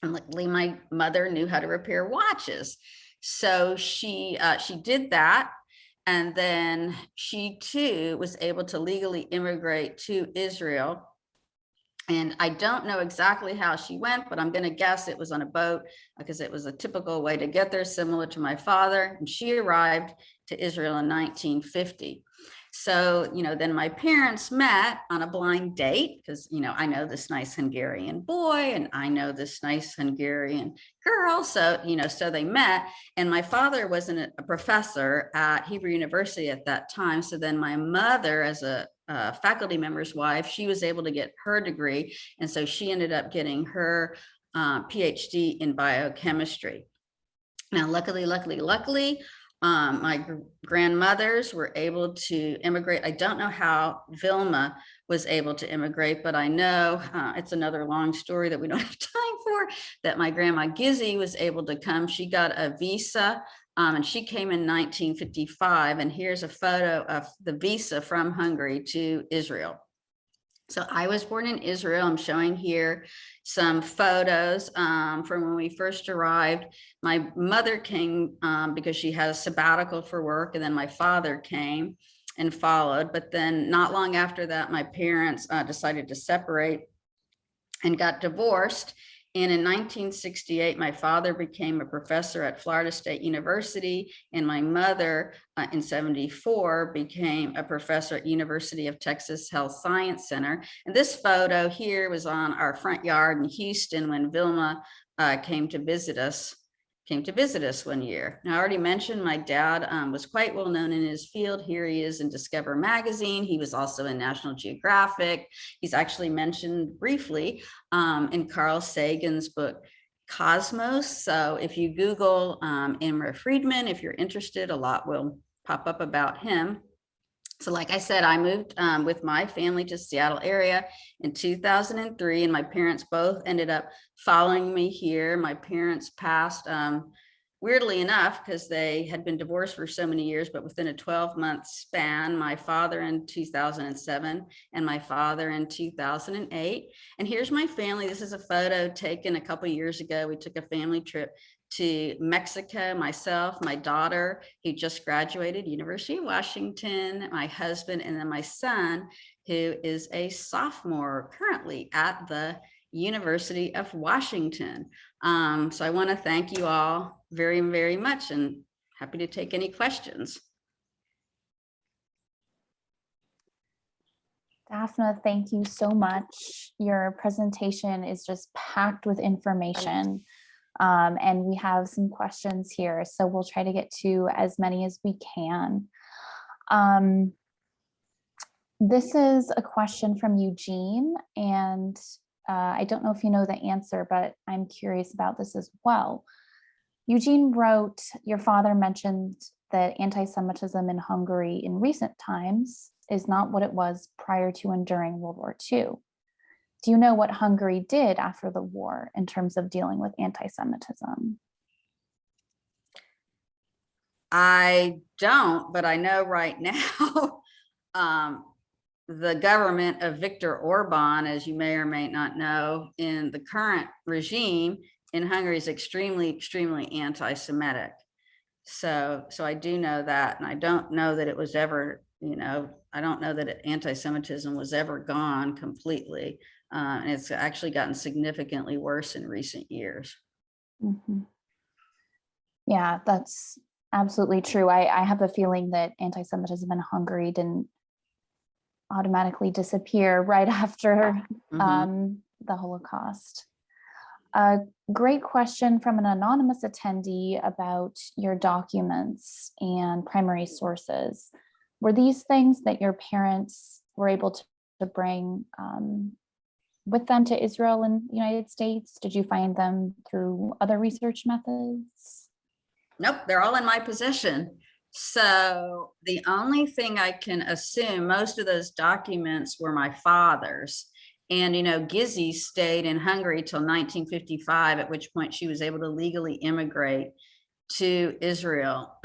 And luckily, my mother knew how to repair watches. So she did that. And then she too was able to legally immigrate to Israel. And I don't know exactly how she went, but I'm going to guess it was on a boat, because it was a typical way to get there, similar to my father. And she arrived to Israel in 1950. So, you know, then my parents met on a blind date, because, you know, I know this nice Hungarian boy and I know this nice Hungarian girl. So, you know, so they met, and my father wasn't a professor at Hebrew University at that time. So then my mother, as a faculty member's wife, she was able to get her degree. And so she ended up getting her Ph.D. in biochemistry. Now, luckily, my grandmothers were able to immigrate. I don't know how Vilma was able to immigrate, but I know it's another long story that we don't have time for, that my grandma Gizzy was able to come. She got a visa, and she came in 1955. And here's a photo of the visa from Hungary to Israel. So I was born in Israel. I'm showing here some photos from when we first arrived. My mother came because she had a sabbatical for work, and then my father came and followed. But then not long after that, my parents decided to separate and got divorced. And in 1968, my father became a professor at Florida State University, and my mother in 74 became a professor at University of Texas Health Science Center. And this photo here was on our front yard in Houston when Vilma came to visit us one year. Now, I already mentioned my dad was quite well known in his field. Here he is in Discover magazine. He was also in National Geographic. He's actually mentioned briefly in Carl Sagan's book, Cosmos. So if you Google Imre Friedmann, if you're interested, a lot will pop up about him. So like I said, I moved with my family to Seattle area in 2003, and my parents both ended up following me here. My parents passed, weirdly enough, because they had been divorced for so many years, but within a 12-month span, my father in 2007 and my father in 2008. And here's my family. This is a photo taken a couple of years ago. We took a family trip to Mexico, myself, my daughter, who just graduated, University of Washington, my husband, and then my son, who is a sophomore currently at the University of Washington. So I want to thank you all very, very much, and happy to take any questions. Daphna, thank you so much. Your presentation is just packed with information. And we have some questions here, so we'll try to get to as many as we can. This is a question from Eugene, and I don't know if you know the answer, but I'm curious about this as well. Eugene wrote, your father mentioned that anti-Semitism in Hungary in recent times is not what it was prior to and during World War II. Do you know what Hungary did after the war in terms of dealing with anti-Semitism? I don't, but I know right now, the government of Viktor Orban, as you may or may not know, in the current regime in Hungary is extremely, extremely anti-Semitic. So I do know that, and I don't know that it was ever, I don't know that anti-Semitism was ever gone completely. And it's actually gotten significantly worse in recent years. Mm-hmm. Yeah, that's absolutely true. I have a feeling that anti-Semitism in Hungary didn't automatically disappear right after the Holocaust. A great question from an anonymous attendee about your documents and primary sources. Were these things that your parents were able to bring with them to Israel and the United States? Did you find them through other research methods? Nope, they're all in my possession. So the only thing I can assume, most of those documents were my father's. And, Gizzy stayed in Hungary till 1955, at which point she was able to legally immigrate to Israel.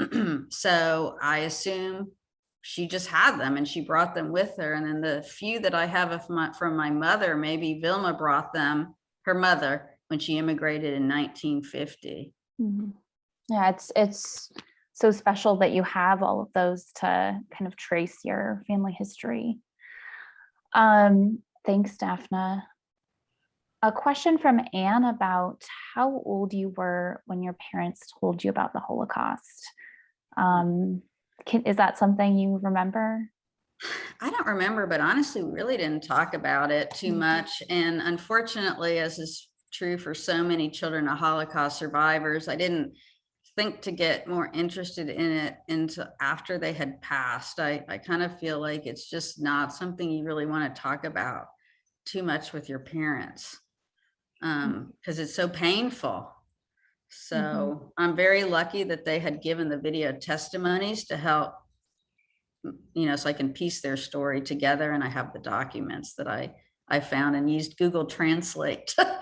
So I assume she just had them and she brought them with her. And then the few that I have from my mother, maybe Vilma brought them, her mother, when she immigrated in 1950. Mm-hmm. Yeah, it's so special that you have all of those to kind of trace your family history. Thanks, Daphna. A question from Anne about how old you were when your parents told you about the Holocaust. Is that something you remember? I don't remember, but honestly, we really didn't talk about it too much. And unfortunately, as is true for so many children of Holocaust survivors, I didn't think to get more interested in it until after they had passed. I kind of feel like it's just not something you really want to talk about too much with your parents, because it's so painful. So I'm very lucky that they had given the video testimonies to help, so I can piece their story together. And I have the documents that I found and used Google Translate to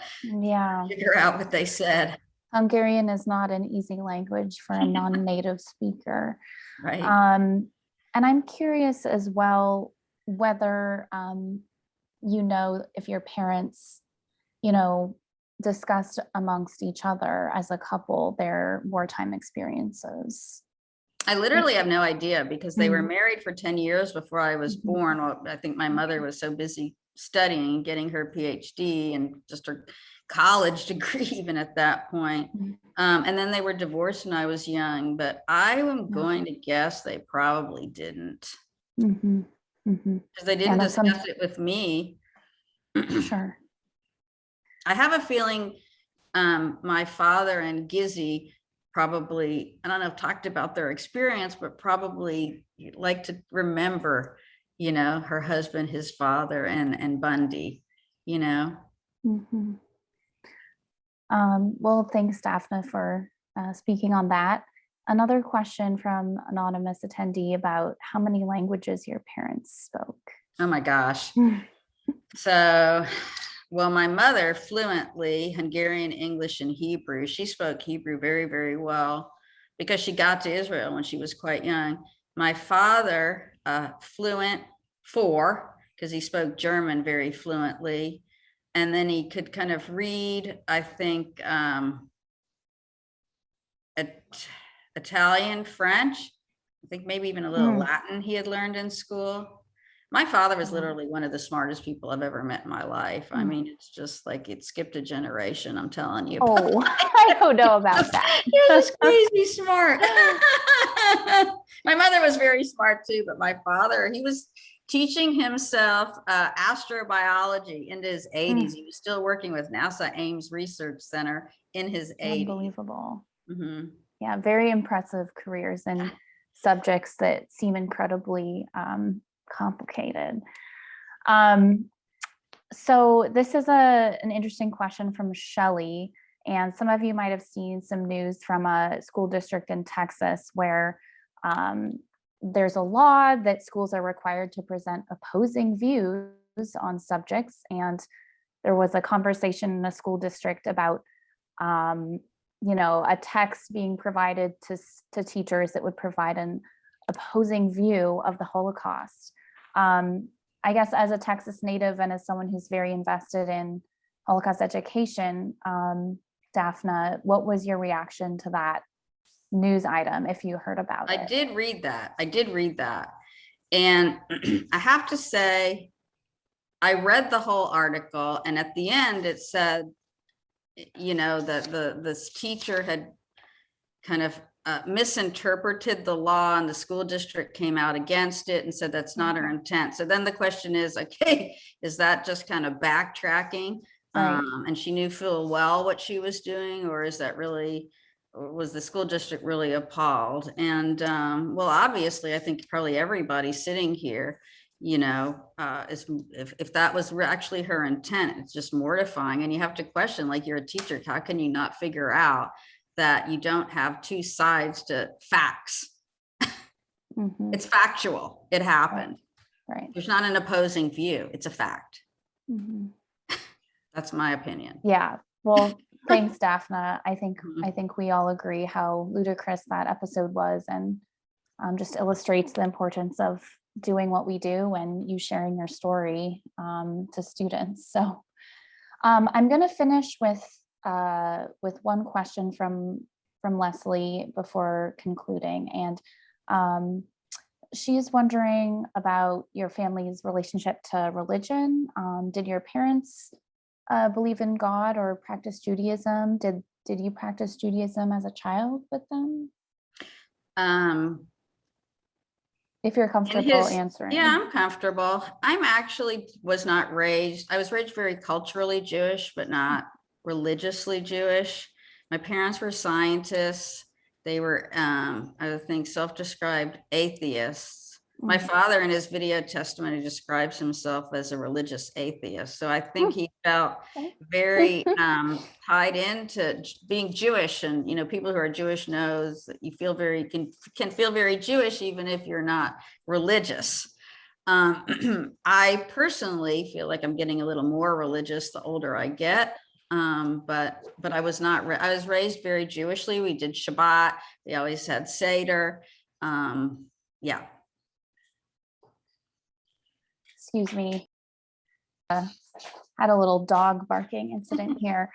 figure out what they said. Hungarian is not an easy language for a non-native speaker. Right. And I'm curious as well whether if your parents, discussed amongst each other as a couple their wartime experiences. I literally have no idea, because they were married for 10 years before I was born. Well, I think my mother was so busy studying, getting her Ph.D. and just her college degree even at that point. And then they were divorced when I was young, but I am going to guess they probably didn't. Because they didn't discuss it with me. Sure. I have a feeling my father and Gizzy probably, I don't know, talked about their experience, but probably like to remember, her husband, his father, and Bundy, Well, thanks, Daphna, for speaking on that. Another question from anonymous attendee about how many languages your parents spoke. Oh my gosh. So, well, my mother fluently Hungarian, English, and Hebrew. She spoke Hebrew very, very well because she got to Israel when she was quite young. My father, fluent 4, because he spoke German very fluently. And then he could kind of read, I think, Italian, French, I think maybe even a little Latin he had learned in school. My father was literally one of the smartest people I've ever met in my life. I mean, it's just like it skipped a generation, I'm telling you. Oh, I don't know about that. He was crazy smart. My mother was very smart too, but my father, he was teaching himself astrobiology into his 80s. He was still working with NASA Ames Research Center in his 80s. Unbelievable. Mm-hmm. Yeah, very impressive careers in subjects that seem incredibly complicated. So this is an interesting question from Shelley, and some of you might have seen some news from a school district in Texas where there's a law that schools are required to present opposing views on subjects, and there was a conversation in a school district about a text being provided to teachers that would provide an opposing view of the Holocaust. I guess as a Texas native and as someone who's very invested in Holocaust education, Daphna, what was your reaction to that news item if you heard about it? I did read that. And I have to say, I read the whole article, and at the end it said, that this teacher had kind of misinterpreted the law, and the school district came out against it and said that's not her intent. So then the question is, okay, is that just kind of backtracking? Right. And she knew full well what she was doing, or is that really, was the school district really appalled? And well, obviously, I think probably everybody sitting here, if that was actually her intent, it's just mortifying. And you have to question, like, you're a teacher, how can you not figure out that you don't have two sides to facts? Mm-hmm. It's factual. It happened. Right. There's not an opposing view. It's a fact. Mm-hmm. That's my opinion. Yeah. Well, thanks, Daphna. I think we all agree how ludicrous that episode was, and just illustrates the importance of doing what we do and you sharing your story to students. So I'm going to finish with one question from Leslie before concluding, and she's wondering about your family's relationship to religion. Did your parents believe in God or practice Judaism? Did you practice Judaism as a child with them? If you're comfortable answering. Yeah, I'm comfortable. I was raised very culturally Jewish, but not religiously Jewish. My parents were scientists. They were, I think, self-described atheists. My father in his video testimony describes himself as a religious atheist. So I think he felt very tied into being Jewish, and people who are Jewish knows that you feel can feel very Jewish even if you're not religious. I personally feel like I'm getting a little more religious the older I get. But I was not. I was raised very Jewishly. We did Shabbat. They always had Seder. Yeah. Excuse me. Had a little dog barking incident here.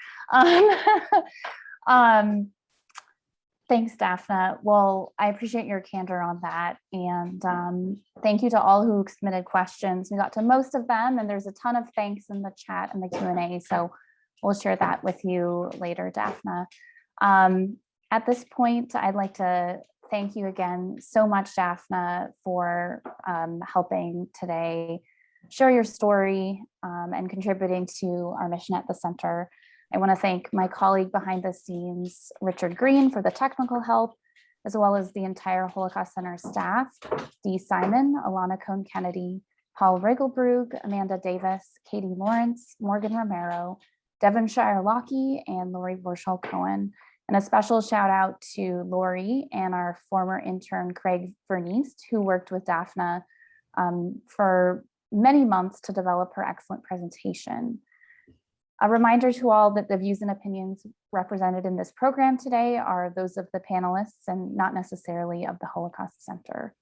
Thanks, Daphna. Well, I appreciate your candor on that. And thank you to all who submitted questions. We got to most of them, and there's a ton of thanks in the chat and the Q&A. So we'll share that with you later, Daphna. At this point, I'd like to thank you again so much, Daphna, for helping today share your story and contributing to our mission at the center. I want to thank my colleague behind the scenes, Richard Green, for the technical help, as well as the entire Holocaust Center staff, Dee Simon, Alana Cohn-Kennedy, Paul Rigelbrug, Amanda Davis, Katie Lawrence, Morgan Romero, Devonshire Lockie, and Lori Vorschel-Cohen. And a special shout out to Lori and our former intern, Craig Verniest, who worked with Daphna for many months to develop her excellent presentation. A reminder to all that the views and opinions represented in this program today are those of the panelists and not necessarily of the Holocaust Center.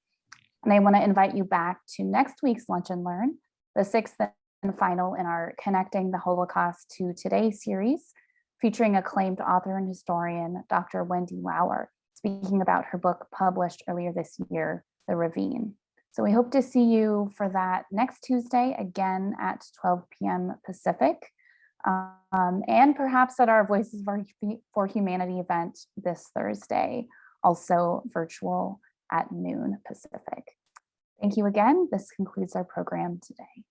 And I want to invite you back to next week's Lunch and Learn, the sixth and final in our Connecting the Holocaust to Today series, featuring acclaimed author and historian, Dr. Wendy Lauer, speaking about her book published earlier this year, The Ravine. So we hope to see you for that next Tuesday, again at 12 p.m. Pacific, and perhaps at our Voices for Humanity event this Thursday, also virtual at noon Pacific. Thank you again. This concludes our program today.